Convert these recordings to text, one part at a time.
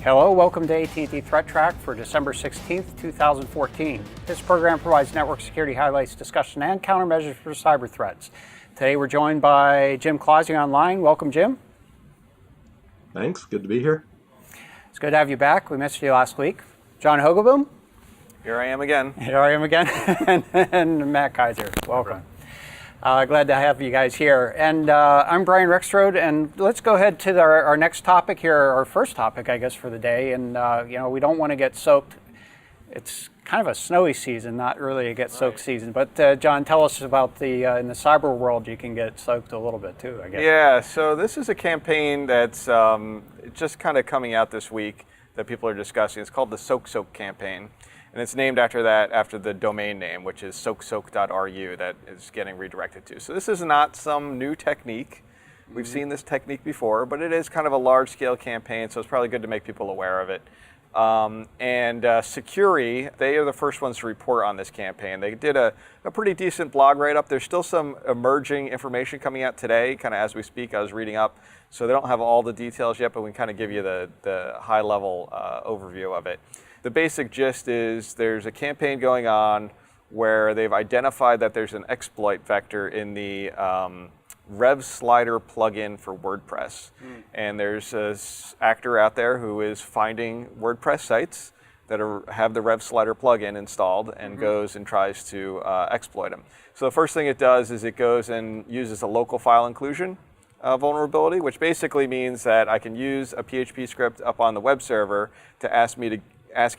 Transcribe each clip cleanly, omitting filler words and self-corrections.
Hello, welcome to AT&T ThreatTraq for December 16th, 2014. This program provides network security highlights, discussion, and countermeasures for cyber threats. Today we're joined by Jim Clausing online. Welcome, Jim. Thanks, good to be here. It's good to have you back. We missed you last week. John Hogoboom. Here I am again. and Matt Kaiser. Welcome. Glad to have you guys here. And I'm Brian Rexroad, and let's go ahead to our next topic here, our first topic, I guess, for the day. And we don't want to get soaked. It's kind of a snowy season, not really a get soaked season. But John, tell us about in the cyber world, you can get soaked a little bit too, I guess. Yeah, so this is a campaign that's just kind of coming out this week that people are discussing. It's called the SoakSoak campaign. And it's named after the domain name, which is SoakSoak.ru, that is getting redirected to. So this is not some new technique. We've seen this technique before, but it is kind of a large-scale campaign, so it's probably good to make people aware of it. Securi, they are the first ones to report on this campaign. They did a pretty decent blog write-up. There's still some emerging information coming out today, kind of as we speak. I was reading up, so they don't have all the details yet, but we can kind of give you the high-level overview of it. The basic gist is there's a campaign going on where they've identified that there's an exploit vector in the Rev Slider plugin for WordPress. And there's an actor out there who is finding WordPress sites that have the Rev Slider plugin installed and goes and tries to exploit them. So the first thing it does is it goes and uses a local file inclusion vulnerability, which basically means that I can use a PHP script up on the web server to ask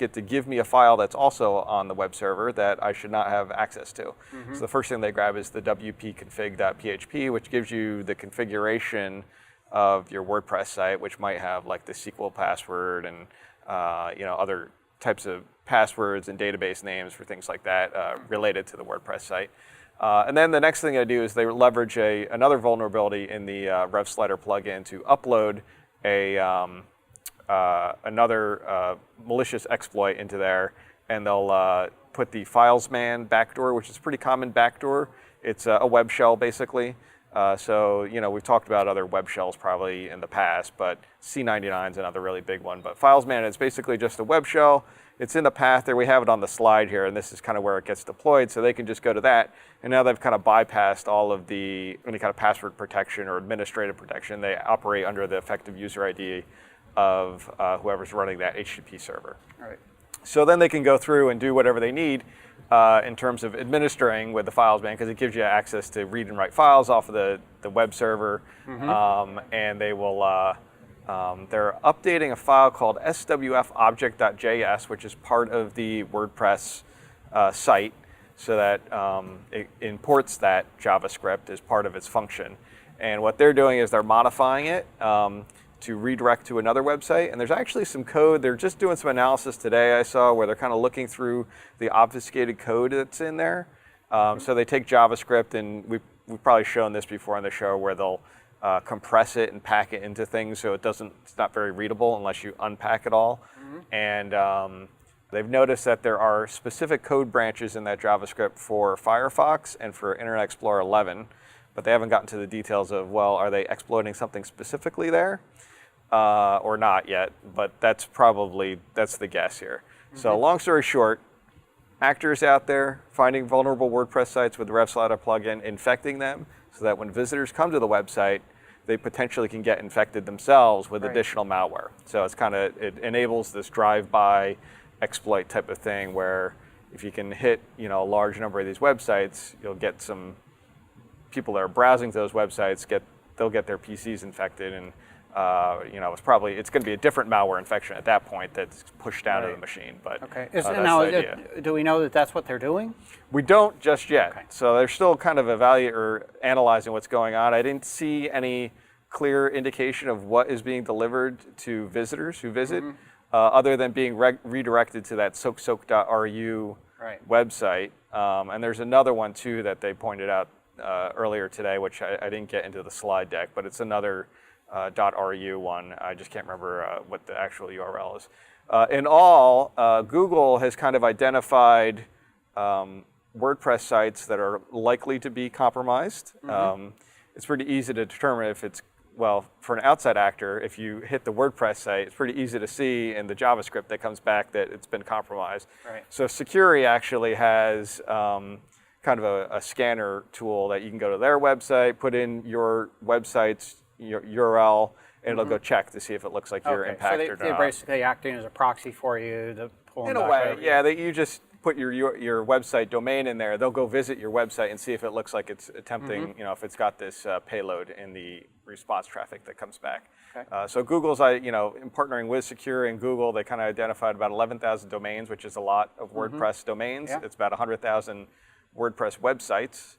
it to give me a file that's also on the web server that I should not have access to. So the first thing they grab is the wp-config.php, which gives you the configuration of your WordPress site, which might have like the SQL password and other types of passwords and database names for things like that related to the WordPress site. And then the next thing I do is they leverage another vulnerability in the RevSlider plugin to upload another malicious exploit into there, and they'll put the FilesMan backdoor, which is a pretty common backdoor. It's a web shell, basically. So we've talked about other web shells probably in the past, but C99 is another really big one. But FilesMan is basically just a web shell. It's in the path there. We have it on the slide here, and this is kind of where it gets deployed, so they can just go to that. And now they've kind of bypassed all of any kind of password protection or administrative protection. They operate under the effective user ID of whoever's running that HTTP server. All right. So then they can go through and do whatever they need in terms of administering with the FilesMan, because it gives you access to read and write files off of the web server. And they will, they're updating a file called swfobject.js, which is part of the WordPress site, so that it imports that JavaScript as part of its function. And what they're doing is they're modifying it to redirect to another website. And there's actually some code. They're just doing some analysis today, I saw, where they're kind of looking through the obfuscated code that's in there. So they take JavaScript, and we've probably shown this before on the show, where they'll compress it and pack it into things so it's not very readable unless you unpack it all. And they've noticed that there are specific code branches in that JavaScript for Firefox and for Internet Explorer 11. But they haven't gotten to the details of, well, are they exploiting something specifically there or not yet? But that's the guess here. So long story short, actors out there finding vulnerable WordPress sites with the RevSlider plugin, infecting them so that when visitors come to the website, they potentially can get infected themselves with additional malware. So it enables this drive-by exploit type of thing where if you can hit a large number of these websites, you'll get some people that are browsing those websites they'll get their PCs infected, and it's going to be a different malware infection at that point that's pushed down to the machine. But that's the idea. Do we know that that's what they're doing? We don't just yet. Okay. So they're still kind of analyzing what's going on. I didn't see any clear indication of what is being delivered to visitors who visit, other than being redirected to that SoakSoak.ru website. And there's another one too that they pointed out earlier today, which I didn't get into the slide deck, but it's another .ru one. I just can't remember what the actual URL is. In all, Google has kind of identified WordPress sites that are likely to be compromised. It's pretty easy to determine if it's well, for an outside actor, if you hit the WordPress site, it's pretty easy to see in the JavaScript that comes back that it's been compromised. Right. So Security actually has kind of a scanner tool that you can go to their website, put in your website's your URL, and it'll go check to see if it looks like you're impacted so or they're not. basically acting as a proxy for you. In a way, yeah. You just put your website domain in there. They'll go visit your website and see if it looks like it's attempting, if it's got this payload in the response traffic that comes back. Okay. So Google's, in partnering with Secure and Google, they kind of identified about 11,000 domains, which is a lot of WordPress domains. Yeah. It's about 100,000 WordPress websites.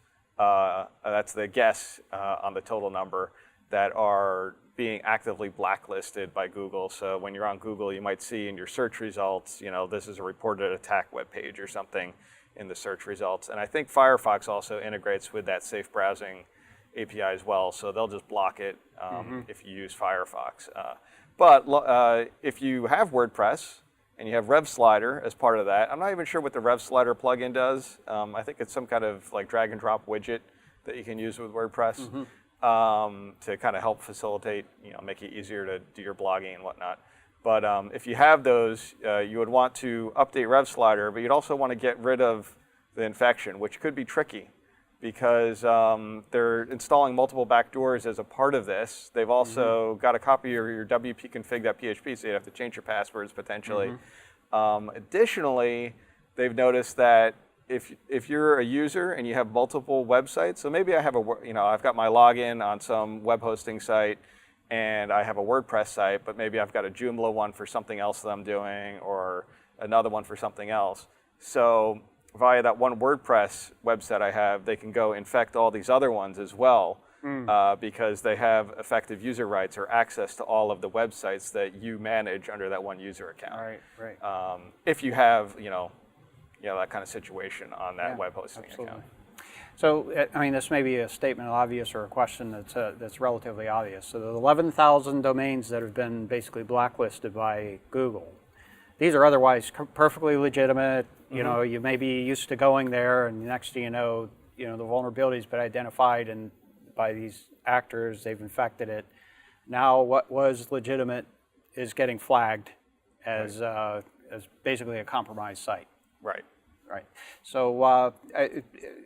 That's the guess on the total number that are being actively blacklisted by Google. So when you're on Google, you might see in your search results, this is a reported attack web page or something in the search results. And I think Firefox also integrates with that safe browsing API as well. So they'll just block it if you use Firefox. But if you have WordPress and you have RevSlider as part of that, I'm not even sure what the RevSlider plugin does. I think it's some kind of like drag and drop widget that you can use with WordPress. To kind of help facilitate, make it easier to do your blogging and whatnot. But if you have those, you would want to update RevSlider, but you'd also want to get rid of the infection, which could be tricky because they're installing multiple backdoors as a part of this. They've also got a copy of your wp-config.php, so you'd have to change your passwords potentially. Additionally, they've noticed that if you're a user and you have multiple websites, so maybe I have I've got my login on some web hosting site and I have a WordPress site, but maybe I've got a Joomla one for something else that I'm doing or another one for something else. So via that one WordPress website I have, they can go infect all these other ones as well because they have effective user rights or access to all of the websites that you manage under that one user account. Right. If you have, that kind of situation on that web hosting account. So, this may be a statement of obvious or a question that's relatively obvious. So the 11,000 domains that have been basically blacklisted by Google, these are otherwise perfectly legitimate. You may be used to going there, and next thing you know, the vulnerability's been identified and by these actors, they've infected it. Now, what was legitimate is getting flagged as basically a compromised site. Right. So,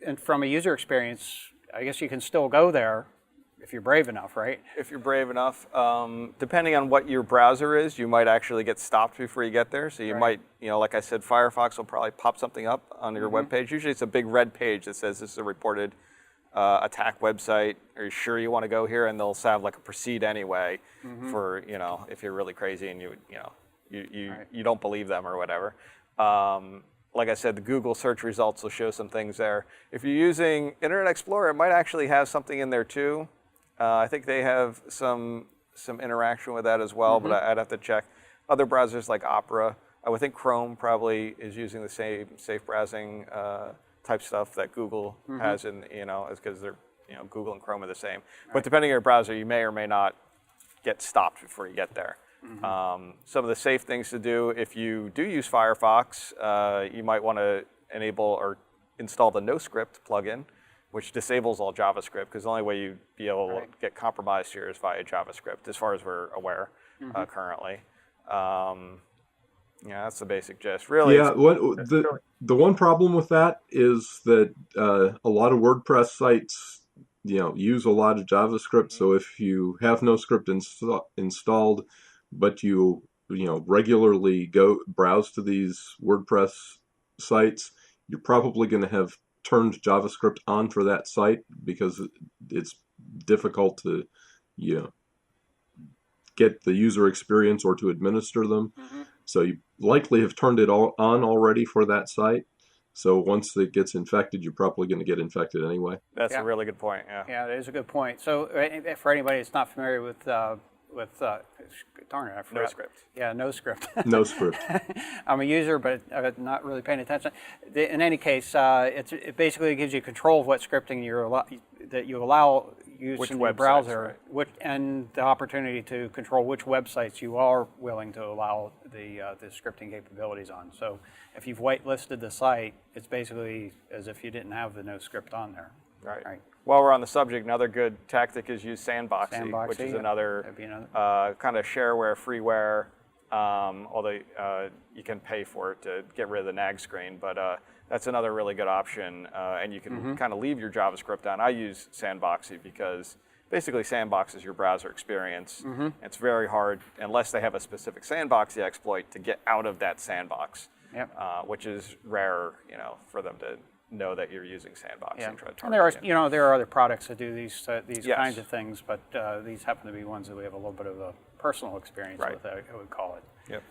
and from a user experience, I guess you can still go there if you're brave enough, right? If you're brave enough, depending on what your browser is, you might actually get stopped before you get there. So you might, like I said, Firefox will probably pop something up on your web page. Usually it's a big red page that says this is a reported attack website. Are you sure you want to go here? And they'll have like a proceed anyway for, if you're really crazy and you don't believe them or whatever. Like I said, the Google search results will show some things there. If you're using Internet Explorer, it might actually have something in there too. I think they have some interaction with that as well, but I'd have to check. Other browsers like Opera, I would think Chrome probably is using the same safe browsing type stuff that Google has, in because they're Google and Chrome are the same. But depending on your browser, you may or may not get stopped before you get there. Some of the safe things to do if you do use Firefox, you might want to enable or install the NoScript plugin, which disables all JavaScript, because the only way you'd be able to get compromised here is via JavaScript, as far as we're aware currently. That's the basic gist. Really, the one problem with that is that a lot of WordPress sites use a lot of JavaScript. So if you have NoScript installed, but you regularly go browse to these WordPress sites, you're probably going to have turned JavaScript on for that site because it's difficult to get the user experience or to administer them. So you likely have turned it all on already for that site. So once it gets infected, you're probably going to get infected anyway. That's a really good point. Yeah, that is a good point. So for anybody that's not familiar with darn it, I forgot. NoScript. Yeah, NoScript. NoScript. I'm a user, but not really paying attention. In any case, it basically gives you control of what scripting you allow use in your browser, and the opportunity to control which websites you are willing to allow the scripting capabilities on. So if you've whitelisted the site, it's basically as if you didn't have the NoScript on there. Right. while we're on the subject, another good tactic is use Sandboxy, which is That'd another be another. kind of shareware, freeware, although you can pay for it to get rid of the nag screen, but that's another really good option, and you can kind of leave your JavaScript on. I use Sandboxy because basically sandboxes your browser experience. It's very hard, unless they have a specific Sandboxy exploit, to get out of that sandbox, which is rare, for them to know that you're using Sandbox and try to target And there are, you. there are other products that do these Yes. kinds of things, but these happen to be ones that we have a little bit of a personal experience with, I would call it. Yep.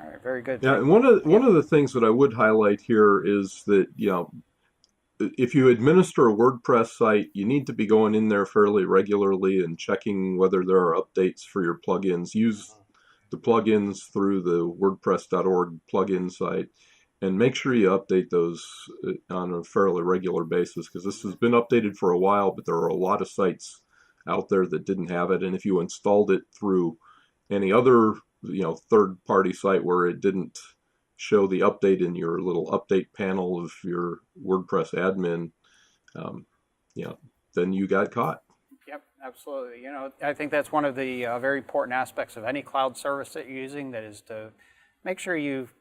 All right, very good. Yeah, and one of the things that I would highlight here is that if you administer a WordPress site, you need to be going in there fairly regularly and checking whether there are updates for your plugins. Use the plugins through the WordPress.org plugin site, and make sure you update those on a fairly regular basis, because this has been updated for a while, but there are a lot of sites out there that didn't have it. And if you installed it through any other third-party site where it didn't show the update in your little update panel of your WordPress admin, then you got caught. Yep, absolutely. I think that's one of the very important aspects of any cloud service that you're using, that is to make sure you've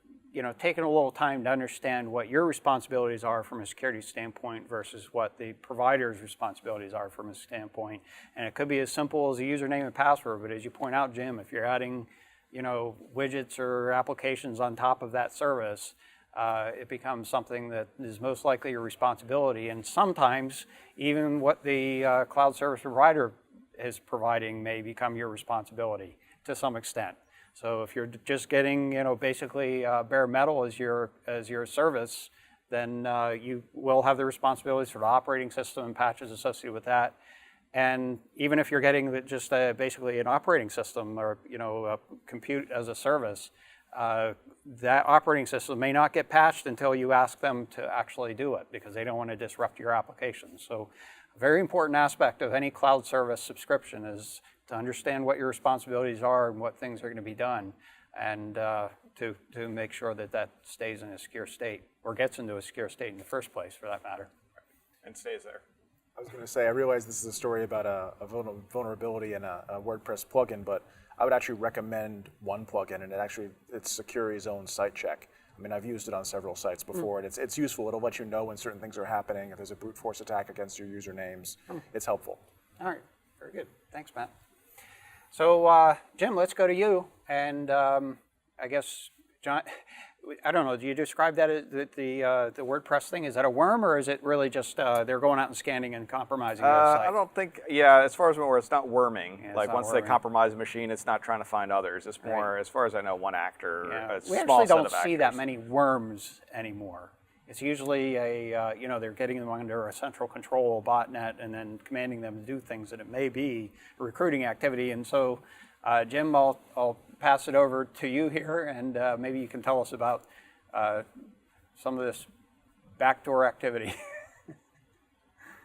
taken a little time to understand what your responsibilities are from a security standpoint versus what the provider's responsibilities are from a standpoint. And it could be as simple as a username and password, but as you point out, Jim, if you're adding widgets or applications on top of that service, it becomes something that is most likely your responsibility. And sometimes even what the cloud service provider is providing may become your responsibility to some extent. So if you're just getting, basically bare metal as your service, then you will have the responsibilities for the operating system and patches associated with that. And even if you're getting just basically an operating system or a compute as a service, that operating system may not get patched until you ask them to actually do it, because they don't want to disrupt your application. So a very important aspect of any cloud service subscription is to understand what your responsibilities are and what things are going to be done, and to make sure that that stays in a secure state, or gets into a secure state in the first place, for that matter. And stays there. I was going to say, I realize this is a story about a vulnerability in a WordPress plugin, but I would actually recommend one plugin, and it's Security's own site check. I mean, I've used it on several sites before, and it's useful. It'll let you know when certain things are happening. If there's a brute force attack against your usernames, it's helpful. All right, very good. Thanks, Matt. So, Jim, let's go to you. And I guess, John, I don't know, do you describe that as the WordPress thing? Is that a worm, or is it really just they're going out and scanning and compromising those sites? I don't think, as far as I'm aware, it's not worming. Yeah, like once they compromise a machine, it's not trying to find others. It's more, as far as I know, one actor, a we small actually set don't of see actors. that many worms anymore. It's usually they're getting them under a central control botnet and then commanding them to do things that it may be a recruiting activity. And so, Jim, I'll pass it over to you here, and maybe you can tell us about some of this backdoor activity.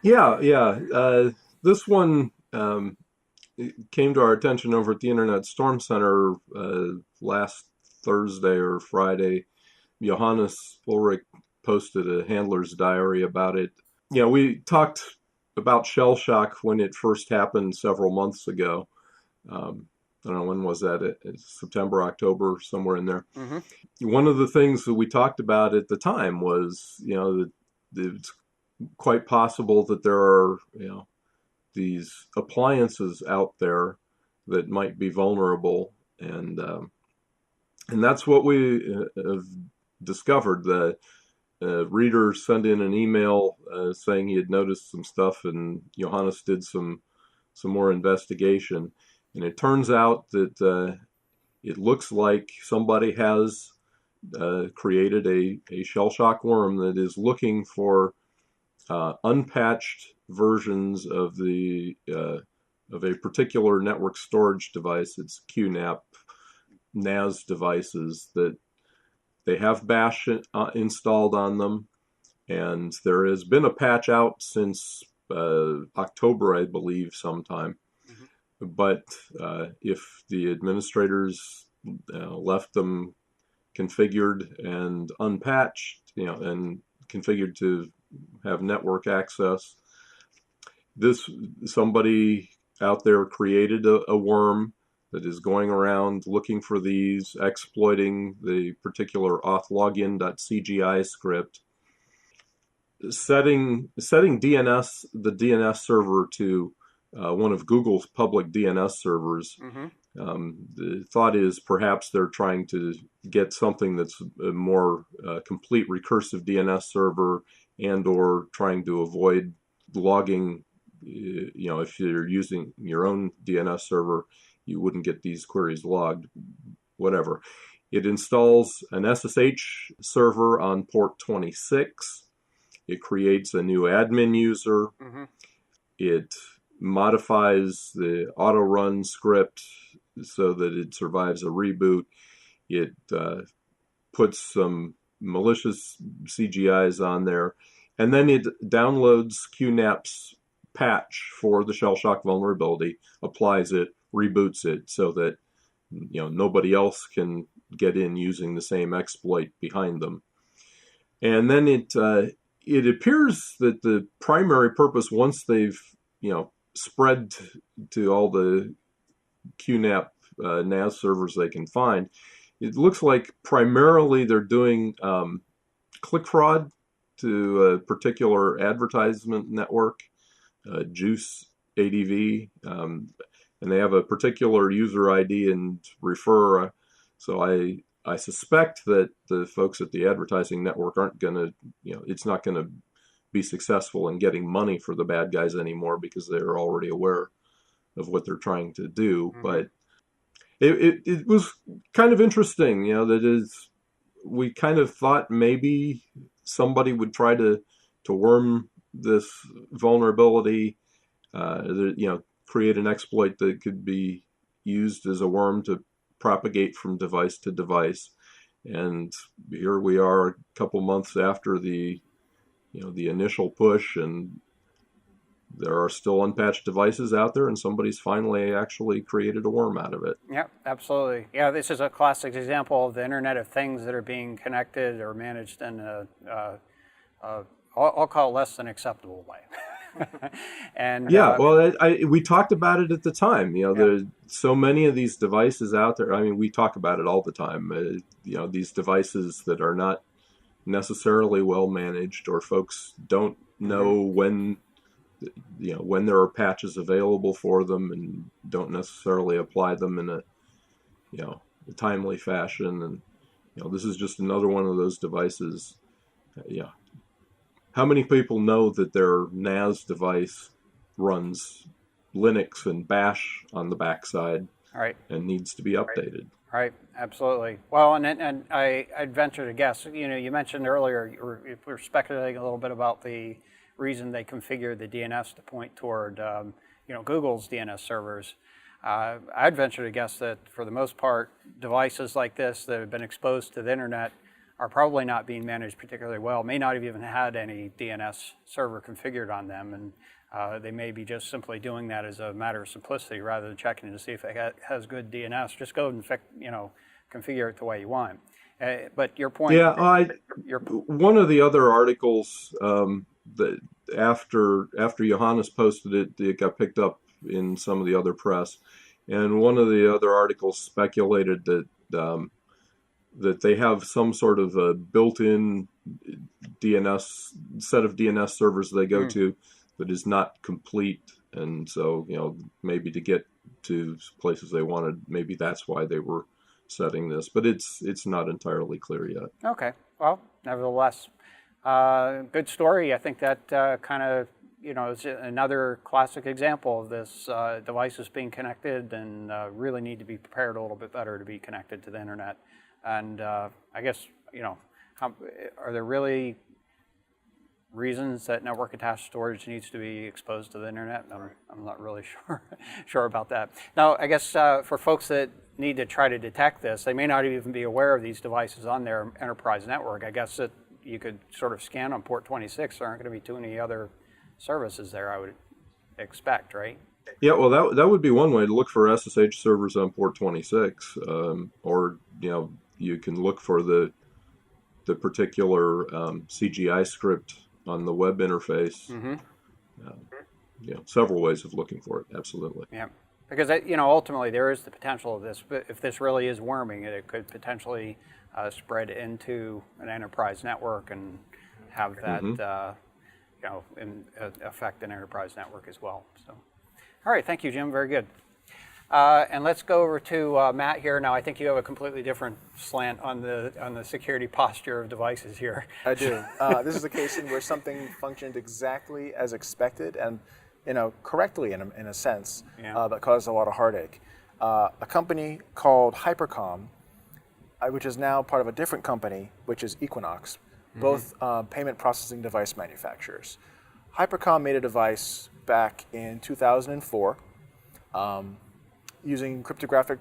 This one came to our attention over at the Internet Storm Center last Thursday or Friday. Johannes Ulrich posted a handler's diary about it. We talked about shell shock when it first happened several months ago. I don't know, when was that? September, October, somewhere in there. One of the things that we talked about at the time was, that it's quite possible that there are, these appliances out there that might be vulnerable, and that's what we have discovered. The reader sent in an email saying he had noticed some stuff, and Johannes did some more investigation. And it turns out that it looks like somebody has created a shell shock worm that is looking for unpatched versions of a particular network storage device. It's QNAP NAS devices that they have Bash installed on them, and there has been a patch out since October, I believe, sometime. But if the administrators left them configured and unpatched, and configured to have network access, somebody out there created a worm that is going around looking for these, exploiting the particular authlogin.cgi script, setting DNS, the DNS server to one of Google's public DNS servers. The thought is perhaps they're trying to get something that's a more complete recursive DNS server, and or trying to avoid logging. If you're using your own DNS server, you wouldn't get these queries logged, whatever. It installs an SSH server on port 26. It creates a new admin user. It modifies the auto run script so that it survives a reboot. It puts some malicious CGIs on there. And then it downloads QNAP's patch for the shell shock vulnerability, applies it, reboots it so that nobody else can get in using the same exploit behind them. And then it appears that the primary purpose, once they've spread to all the QNAP NAS servers they can find, it looks like primarily they're doing click fraud to a particular advertisement network, Juice ADV, and they have a particular user ID and refer. So I suspect that the folks at the advertising network aren't going to, it's not going to be successful in getting money for the bad guys anymore because they're already aware of what they're trying to do. But it was kind of interesting, that we kind of thought maybe somebody would try to worm this vulnerability, create an exploit that could be used as a worm to propagate from device to device. And here we are a couple months after the initial push, and there are still unpatched devices out there, and somebody's finally actually created a worm out of it. Yeah, absolutely. Yeah, this is a classic example of the Internet of Things that are being connected or managed in I'll call it less than acceptable way. And well, we talked about it at the time. There's so many of these devices out there. I mean, we talk about it all the time. These devices that are not necessarily well managed, or folks don't know when there are patches available for them, and don't necessarily apply them in a timely fashion. And this is just another one of those devices. How many people know that their NAS device runs Linux and Bash on the backside, right, and needs to be updated? Right, absolutely. Well, and I'd venture to guess, you mentioned earlier, we were speculating a little bit about the reason they configured the DNS to point toward, Google's DNS servers. I'd venture to guess that for the most part, devices like this that have been exposed to the internet are probably not being managed particularly well, may not have even had any DNS server configured on them, and they may be just simply doing that as a matter of simplicity rather than checking to see if it has good DNS. Just go and configure it the way you want. But your point... Yeah, one of the other articles that after Johannes posted it, it got picked up in some of the other press, and one of the other articles speculated that that they have some sort of a built-in DNS set of DNS servers they go to that is not complete, and so maybe to get to places they wanted, maybe that's why they were setting this, but it's not entirely clear yet. Okay, well, nevertheless, good story. I think that kind of is another classic example of this devices being connected, and really need to be prepared a little bit better to be connected to the internet. And I guess, are there really reasons that network attached storage needs to be exposed to the internet? I'm not really sure about that. Now, I guess for folks that need to try to detect this, they may not even be aware of these devices on their enterprise network. I guess that you could sort of scan on port 26. There aren't going to be too many other services there, I would expect, right? Yeah, well, that would be one way to look for SSH servers on port 26, or you can look for the particular CGI script on the web interface. several ways of looking for it. Absolutely. Yeah, because ultimately there is the potential of this. But if this really is worming, it could potentially spread into an enterprise network and have that affect an enterprise network as well. So, all right, thank you, Jim. Very good. And let's go over to Matt here. Now, I think you have a completely different slant on the security posture of devices here. I do. This is a case in where something functioned exactly as expected and, correctly in a sense, but caused a lot of heartache. A company called Hypercom, which is now part of a different company, which is Equinox, both payment processing device manufacturers. Hypercom made a device back in 2004. Using cryptographic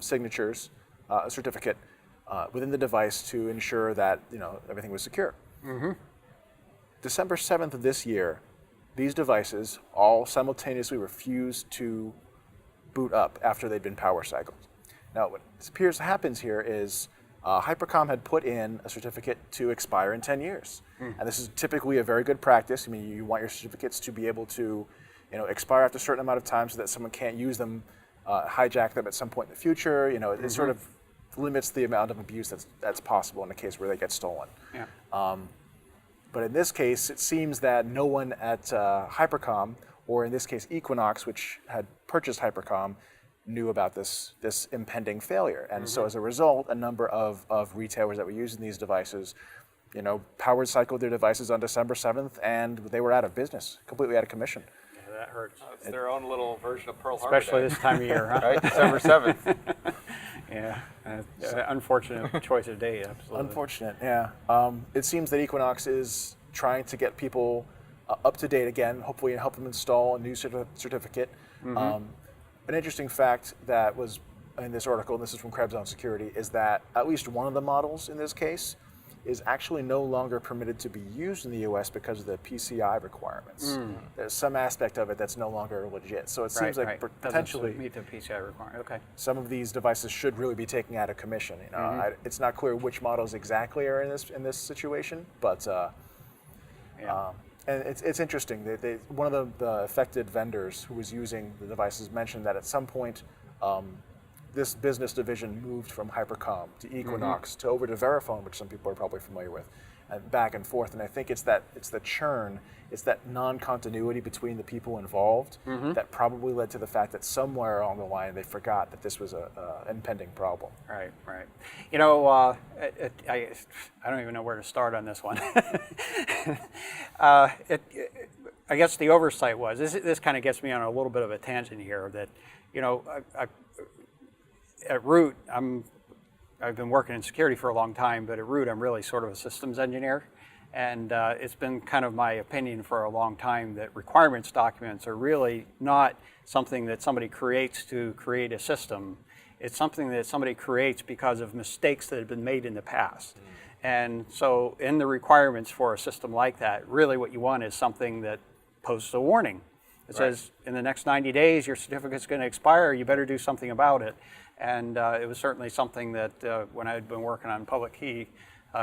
signatures, a certificate within the device to ensure that everything was secure. December 7th of this year, these devices all simultaneously refused to boot up after they'd been power cycled. Now, what appears happens here is Hypercom had put in a certificate to expire in 10 years. And this is typically a very good practice. I mean, you want your certificates to be able to expire after a certain amount of time so that someone can't use them, hijack them at some point in the future. It sort of limits the amount of abuse that's possible in a case where they get stolen. Yeah. But in this case, it seems that no one at Hypercom, or in this case Equinox, which had purchased Hypercom, knew about this impending failure. And so as a result, a number of retailers that were using these devices, power cycled their devices on December 7th, and they were out of business, completely out of commission. That hurts. It's their own little version of Pearl Harbor. Especially this time of year, huh? Right, December 7th. Yeah, unfortunate choice of date, absolutely. Unfortunate, yeah. It seems that Equinox is trying to get people up to date again, hopefully, and help them install a new certificate. An interesting fact that was in this article, and this is from Krebs on Security, is that at least one of the models in this case is actually no longer permitted to be used in the US because of the PCI requirements. There's some aspect of it that's no longer legit. So it seems like potentially doesn't meet the PCI requirement. Okay. Some of these devices should really be taken out of commission. It's not clear which models exactly are in this situation, but and it's interesting. One of the affected vendors who was using the devices mentioned that at some point this business division moved from Hypercom to Equinox to over to Verifone, which some people are probably familiar with, and back and forth. And I think it's the churn, it's that non-continuity between the people involved that probably led to the fact that somewhere along the line they forgot that this was an impending problem. Right. I don't even know where to start on this one. I guess the oversight was, this kind of gets me on a little bit of a tangent here, that, at root, I've been working in security for a long time, but at root, I'm really sort of a systems engineer. And it's been kind of my opinion for a long time that requirements documents are really not something that somebody creates to create a system. It's something that somebody creates because of mistakes that have been made in the past. And so in the requirements for a system like that, really what you want is something that posts a warning. It says, in the next 90 days, your certificate's going to expire, you better do something about it. And it was certainly something that when I had been working on public key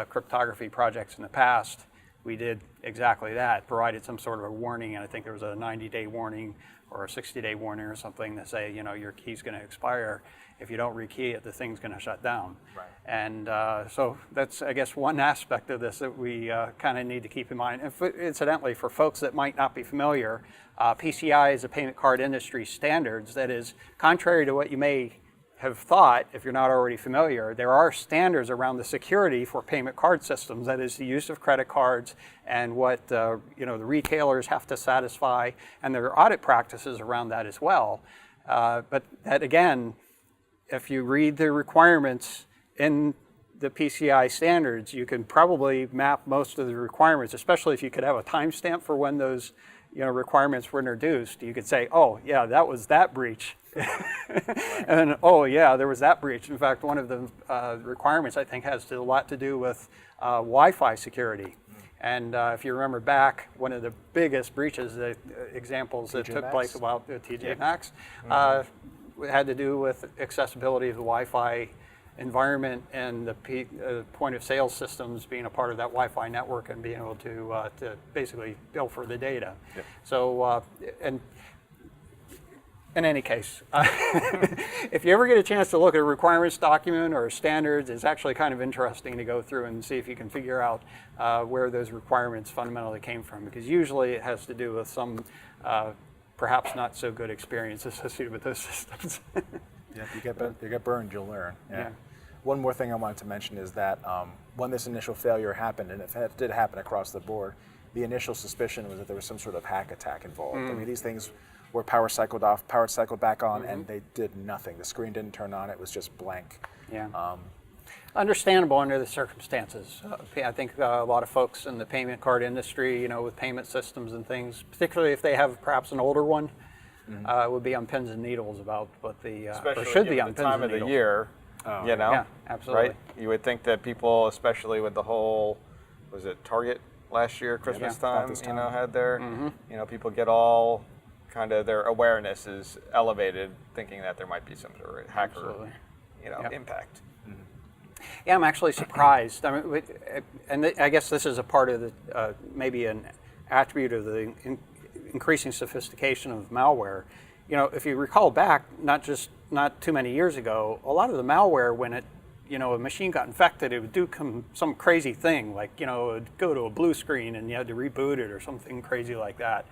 cryptography projects in the past, we did exactly that, provided some sort of a warning, and I think there was a 90-day warning or a 60-day warning or something to say, your key's going to expire. If you don't rekey it, the thing's going to shut down. Right. And so that's, I guess, one aspect of this that we kind of need to keep in mind. And incidentally, for folks that might not be familiar, PCI is a payment card industry standards that is contrary to what you may have thought, if you're not already familiar, there are standards around the security for payment card systems. That is the use of credit cards and what the retailers have to satisfy, and there are audit practices around that as well. But that again, if you read the requirements in the PCI standards, you can probably map most of the requirements, especially if you could have a timestamp for when those requirements were introduced. You could say, oh yeah, that was that breach. And oh yeah, there was that breach. In fact, one of the requirements I think has a lot to do with Wi-Fi security. And if you remember back, one of the biggest breaches, examples that took place about TJ Maxx, had to do with accessibility of the Wi-Fi environment and the point of sale systems being a part of that Wi-Fi network and being able to basically bill for the data. Yep. So, and in any case, if you ever get a chance to look at a requirements document or standards, it's actually kind of interesting to go through and see if you can figure out where those requirements fundamentally came from, because usually it has to do with some perhaps not so good experience associated with those systems. Yeah, you get burned, you'll learn. Yeah. One more thing I wanted to mention is that when this initial failure happened, and if it did happen across the board, the initial suspicion was that there was some sort of hack attack involved. I mean, these things were power cycled off, power cycled back on, and they did nothing. The screen didn't turn on; it was just blank. Yeah. Understandable under the circumstances. I think a lot of folks in the payment card industry, with payment systems and things, particularly if they have perhaps an older one, would be on pins and needles about what the Especially or should be given on the pins time and of the needles. year, Yeah, absolutely. right? You would think that people, especially with the whole, was it Target last year, Christmas about time, this you know, time. had their, people get all kind of, their awareness is elevated, thinking that there might be some sort of hacker, Absolutely. impact. Yeah, I'm actually surprised. I mean, I guess this is a part of the maybe an attribute of the increasing sophistication of malware. If you recall back, not too many years ago, a lot of the malware, when a machine got infected, it would do some crazy thing, like it would go to a blue screen and you had to reboot it or something crazy like that.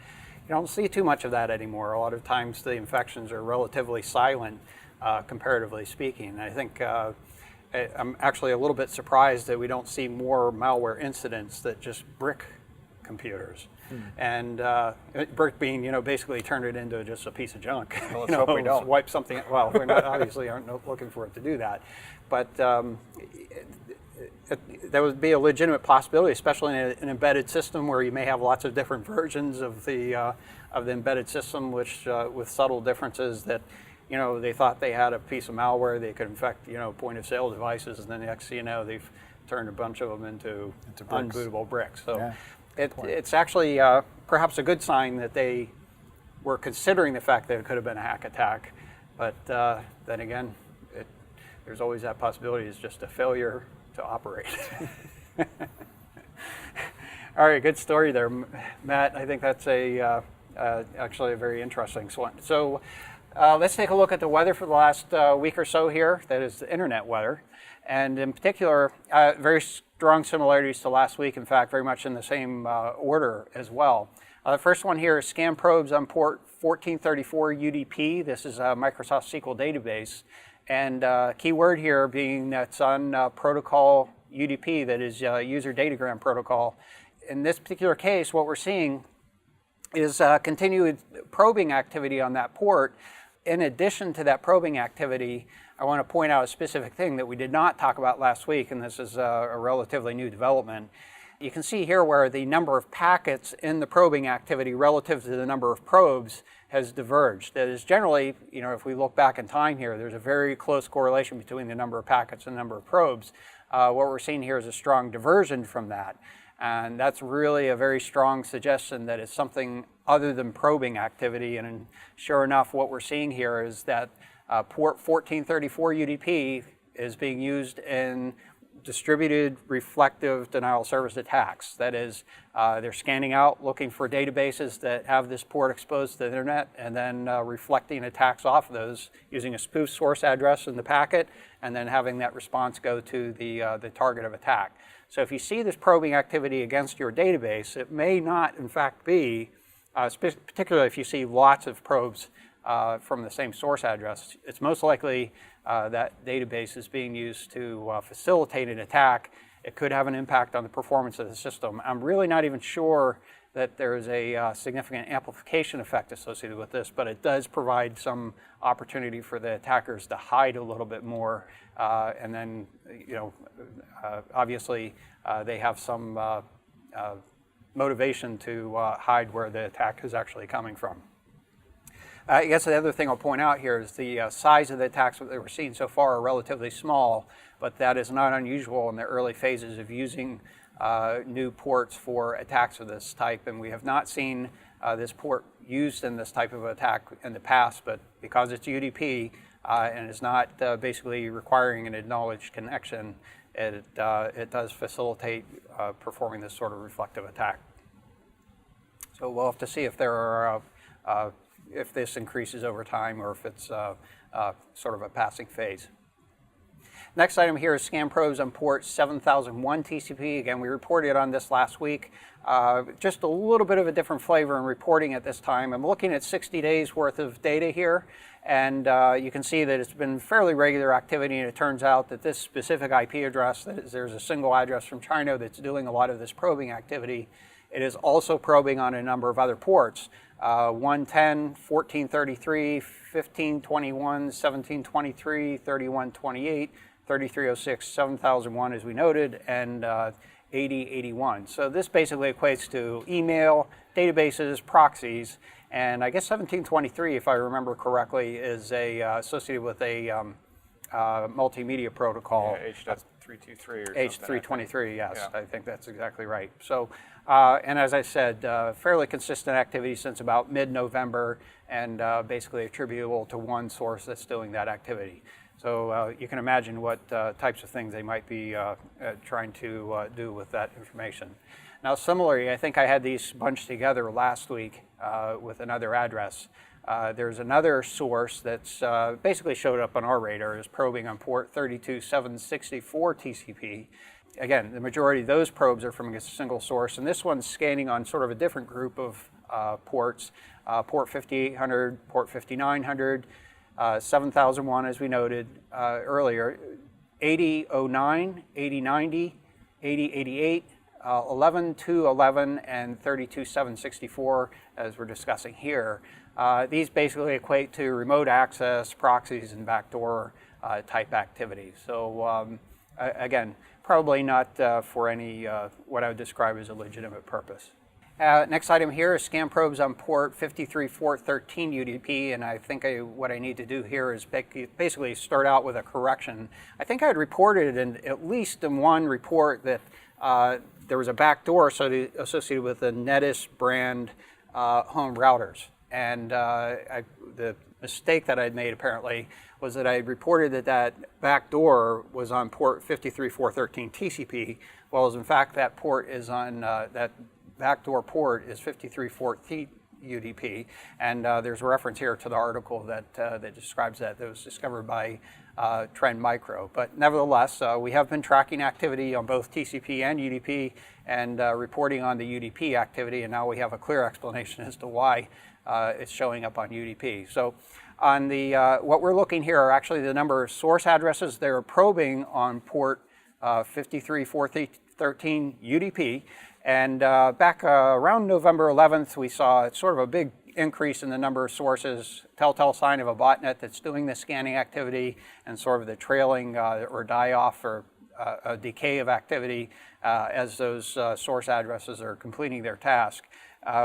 You don't see too much of that anymore. A lot of times the infections are relatively silent, comparatively speaking. I think I'm actually a little bit surprised that we don't see more malware incidents that just brick computers. And brick being, basically turn it into just a piece of junk. Well, let's hope we don't. Wipe something. Well, we're not obviously aren't looking for it to do that, but that would be a legitimate possibility, especially in an embedded system where you may have lots of different versions of the embedded system, which with subtle differences that. They thought they had a piece of malware they could infect, point of sale devices, and then the next thing you know, they've turned a bunch of them into bricks. unbootable bricks. So Yeah, it's actually perhaps a good sign that they were considering the fact that it could have been a hack attack. But then again, there's always that possibility. It's just a failure to operate. All right, good story there, Matt. I think that's actually a very interesting one. So. Let's take a look at the weather for the last week or so here. That is the internet weather. And in particular, very strong similarities to last week. In fact, very much in the same order as well. The first one here is scan probes on port 1434 UDP. This is a Microsoft SQL database. And key word here being that's on protocol UDP, that is user datagram protocol. In this particular case, what we're seeing is continued probing activity on that port. In addition to that probing activity, I want to point out a specific thing that we did not talk about last week, and this is a relatively new development. You can see here where the number of packets in the probing activity relative to the number of probes has diverged. That is generally, if we look back in time here, there's a very close correlation between the number of packets and the number of probes. What we're seeing here is a strong diversion from that. And that's really a very strong suggestion that it's something other than probing activity. And sure enough, what we're seeing here is that port 1434 UDP is being used in distributed reflective denial of service attacks. That is, they're scanning out, looking for databases that have this port exposed to the internet, and then reflecting attacks off of those using a spoof source address in the packet, and then having that response go to the target of attack. So if you see this probing activity against your database, it may not, in fact, be, particularly if you see lots of probes from the same source address, it's most likely that database is being used to facilitate an attack. It could have an impact on the performance of the system. I'm really not even sure that there is a significant amplification effect associated with this, but it does provide some opportunity for the attackers to hide a little bit more, and then, obviously they have some motivation to hide where the attack is actually coming from. I guess the other thing I'll point out here is the size of the attacks that we're seeing so far are relatively small, but that is not unusual in the early phases of using new ports for attacks of this type, and we have not seen this port used in this type of attack in the past, but because it's UDP, and is not basically requiring an acknowledged connection, it does facilitate performing this sort of reflective attack. So we'll have to see if there are if this increases over time or if it's sort of a passing phase. Next item here is scan probes on port 7001 TCP. Again, we reported on this last week. Just a little bit of a different flavor in reporting at this time. I'm looking at 60 days worth of data here, and you can see that it's been fairly regular activity, and it turns out that this specific IP address, there's a single address from China that's doing a lot of this probing activity. It is also probing on a number of other ports, 110, 1433, 1521, 1723, 3128, 3306, 7001 as we noted, and 8081. So this basically equates to email, databases, proxies, and I guess 1723, if I remember correctly, is associated with a multimedia protocol. Yeah, H.323 or something. H323, yes, Yeah. I think that's exactly right. So, and as I said, fairly consistent activity since about mid-November, and basically attributable to one source that's doing that activity. So you can imagine what types of things they might be trying to do with that information. Now, similarly, I think I had these bunched together last week with another address. There's another source that's basically showed up on our radar as probing on port 32764 TCP. Again, the majority of those probes are from a single source, and this one's scanning on sort of a different group of ports, port 5800, port 5900, 7001 as we noted earlier, 8009, 8090, 8088, 11211, and 32764 as we're discussing here. These basically equate to remote access, proxies, and backdoor type activity. So again, probably not for any what I would describe as a legitimate purpose. Next item here is scan probes on port 53413 UDP, and I think what I need to do here is basically start out with a correction. I think I had reported at least in one report that there was a backdoor associated with the Netis brand home routers. And the mistake that I'd made apparently was that I had reported that backdoor was on port 53413 TCP, whereas in fact that port is on that backdoor port is 53413 UDP, and there's a reference here to the article that describes that was discovered by Trend Micro. But nevertheless, we have been tracking activity on both TCP and UDP, and reporting on the UDP activity, and now we have a clear explanation as to why it's showing up on UDP. So on the what we're looking here are actually the number of source addresses they're probing on port 53413 UDP. And back around November 11th, we saw sort of a big increase in the number of sources, telltale sign of a botnet that's doing the scanning activity, and sort of the trailing or die-off or a decay of activity as those source addresses are completing their task.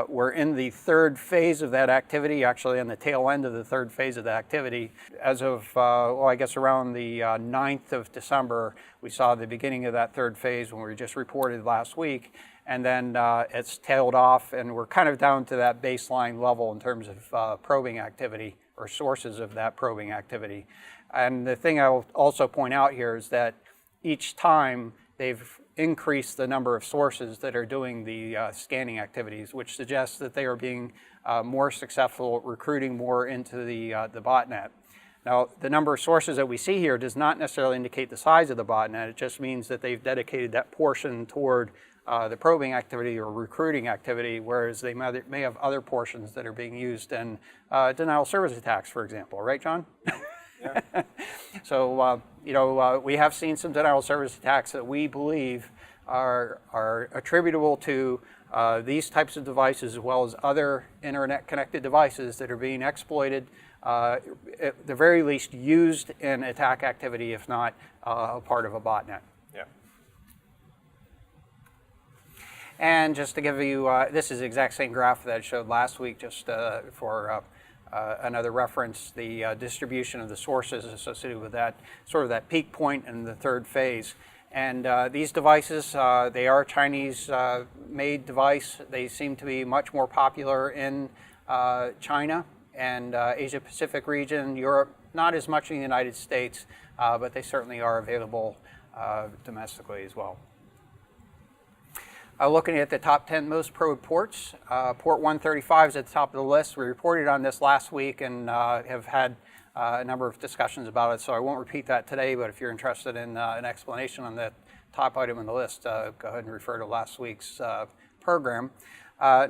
We're in the third phase of that activity, actually on the tail end of the third phase of the activity. As of, well, I guess around the 9th of December, we saw the beginning of that third phase when we just reported last week. And then it's tailed off, and we're kind of down to that baseline level in terms of probing activity or sources of that probing activity. And the thing I'll also point out here is that each time they've increased the number of sources that are doing the scanning activities, which suggests that they are being more successful at recruiting more into the botnet. Now, the number of sources that we see here does not necessarily indicate the size of the botnet. It just means that they've dedicated that portion toward the probing activity or recruiting activity, whereas they may have other portions that are being used in denial of service attacks, for example. Right, John? Yeah. So, we have seen some denial of service attacks that we believe are attributable to these types of devices, as well as other internet-connected devices that are being exploited, at the very least used in attack activity, if not a part of a botnet. Yeah. And just to give you, this is the exact same graph that I showed last week, just for another reference, the distribution of the sources associated with that, sort of that peak point in the third phase. And these devices, they are Chinese-made device. They seem to be much more popular in China and Asia-Pacific region, Europe, not as much in the United States, but they certainly are available domestically as well. Looking at the top 10 most probed ports, port 135 is at the top of the list. We reported on this last week and have had a number of discussions about it, so I won't repeat that today, but if you're interested in an explanation on the top item on the list, go ahead and refer to last week's program.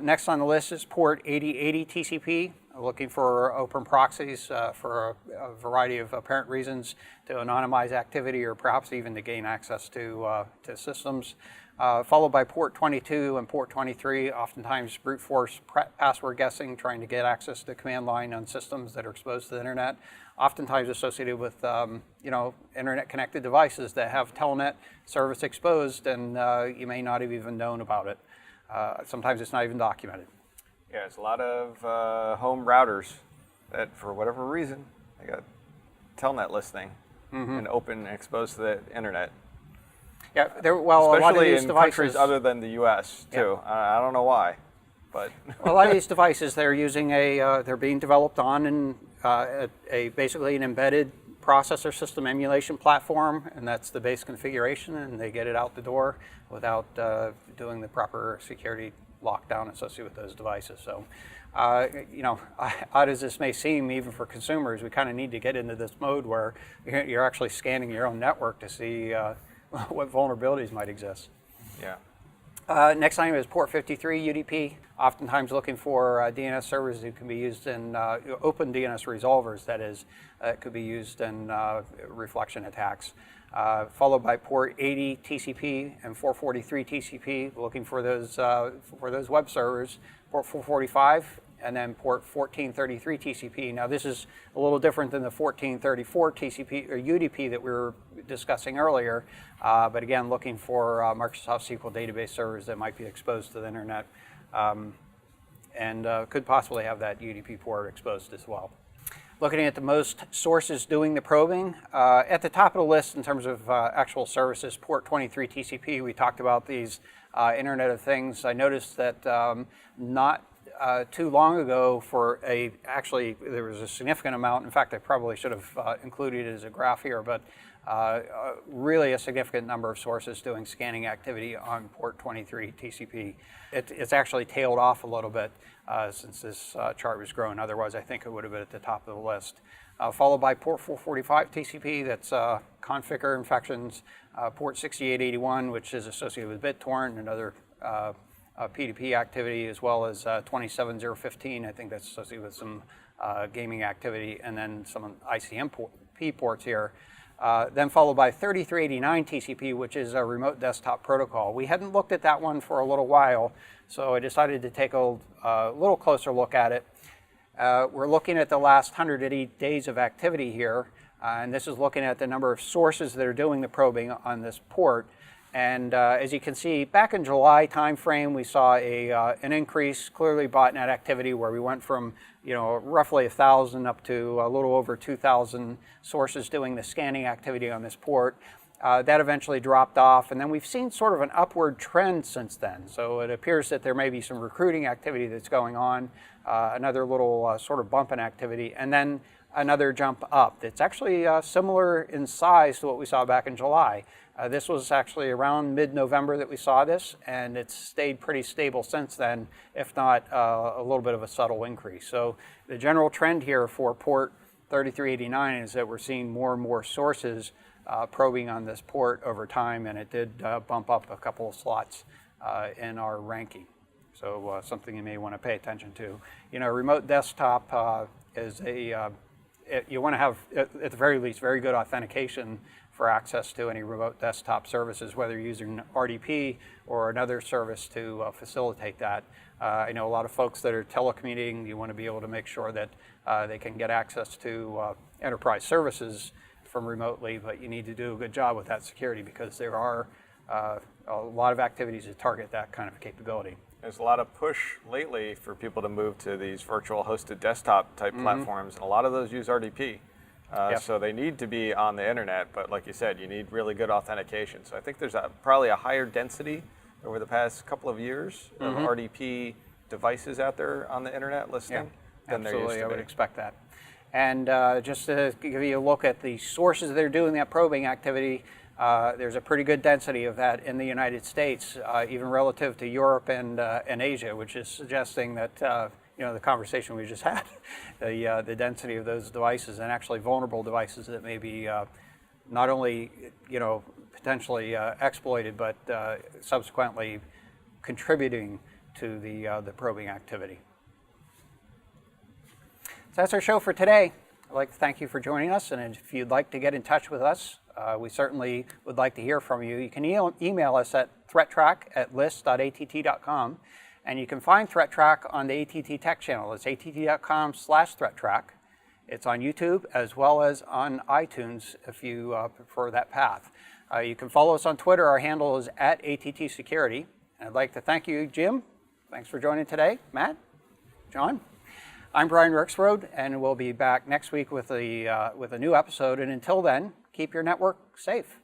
Next on the list is port 8080 TCP, looking for open proxies for a variety of apparent reasons to anonymize activity or perhaps even to gain access to systems. Followed by port 22 and port 23, oftentimes brute force password guessing, trying to get access to the command line on systems that are exposed to the internet, oftentimes associated with internet connected devices that have telnet service exposed, and you may not have even known about it. Sometimes it's not even documented. Yeah, there's a lot of home routers that, for whatever reason, they got telnet listening and open and exposed to the internet. Yeah, Especially a lot of these in devices, countries other than the U.S. too. I don't know why, but a lot of these devices they're using they're being developed on basically an embedded processor system emulation platform, and that's the base configuration, and they get it out the door without doing the proper security lockdown associated with those devices. So, odd as this may seem, even for consumers, we kind of need to get into this mode where you're actually scanning your own network to see what vulnerabilities might exist. yeah. Next item is port 53 UDP, oftentimes looking for DNS servers that can be used in open DNS resolvers, that is, could be used in reflection attacks. Followed by port 80 TCP and 443 TCP, looking for those web servers, port 445, and then port 1433 TCP. Now this is a little different than the 1434 TCP or UDP that we were discussing earlier, but again, looking for Microsoft SQL database servers that might be exposed to the internet, and could possibly have that UDP port exposed as well. Looking at the most sources doing the probing, at the top of the list in terms of actual services, port 23 TCP, we talked about these Internet of Things. I noticed that not too long ago actually there was a significant amount, in fact I probably should have included it as a graph here, but really a significant number of sources doing scanning activity on port 23 TCP. It's actually tailed off a little bit since this chart was growing. Otherwise, I think it would have been at the top of the list. Followed by port 445 TCP, that's configure infections, port 6881, which is associated with BitTorrent and other P2P activity, as well as 27015, I think that's associated with some gaming activity, and then some icmp ports here. Then followed by 3389 TCP, which is a remote desktop protocol. We hadn't looked at that one for a little while, so I decided to take a little closer look at it. We're looking at the last 180 days of activity here, and this is looking at the number of sources that are doing the probing on this port. And as you can see, back in July timeframe, we saw an increase, clearly botnet activity, where we went from roughly 1,000 up to a little over 2,000 sources doing the scanning activity on this port. That eventually dropped off, and then we've seen sort of an upward trend since then. So it appears that there may be some recruiting activity that's going on, another little sort of bump in activity, and then another jump up. It's actually similar in size to what we saw back in July. This was actually around mid-November that we saw this, and it's stayed pretty stable since then, if not a little bit of a subtle increase. So the general trend here for port 3389 is that we're seeing more and more sources probing on this port over time, and it did bump up a couple of slots in our ranking. So something you may want to pay attention to. Remote desktop is you want to have, at the very least, very good authentication for access to any remote desktop services, whether you're using RDP or another service to facilitate that. I know a lot of folks that are telecommuting, you want to be able to make sure that they can get access to enterprise services from remotely, but you need to do a good job with that security because there are a lot of activities that target that kind of capability. There's a lot of push lately for people to move to these virtual hosted desktop type platforms, and a lot of those use RDP. Yep. So they need to be on the internet, but like you said, you need really good authentication. So I think there's probably a higher density over the past couple of years of RDP devices out there on the internet listening than there used to be. Absolutely, I would expect that. And just to give you a look at the sources that are doing that probing activity, there's a pretty good density of that in the United States, even relative to Europe and Asia, which is suggesting that the conversation we just had, the density of those devices and actually vulnerable devices that may be not only potentially exploited, but subsequently contributing to the probing activity. So that's our show for today. I'd like to thank you for joining us, and if you'd like to get in touch with us, we certainly would like to hear from you. You can email us at threattrak@list.att.com, and you can find ThreatTraq on the AT&T Tech channel. It's att.com/ThreatTraq. It's on YouTube as well as on iTunes if you prefer that path. You can follow us on Twitter. Our handle is @ATT Security. I'd like to thank you, Jim. Thanks for joining today. Matt, John. I'm Brian Rexroad, and we'll be back next week with a new episode. And until then, keep your network safe.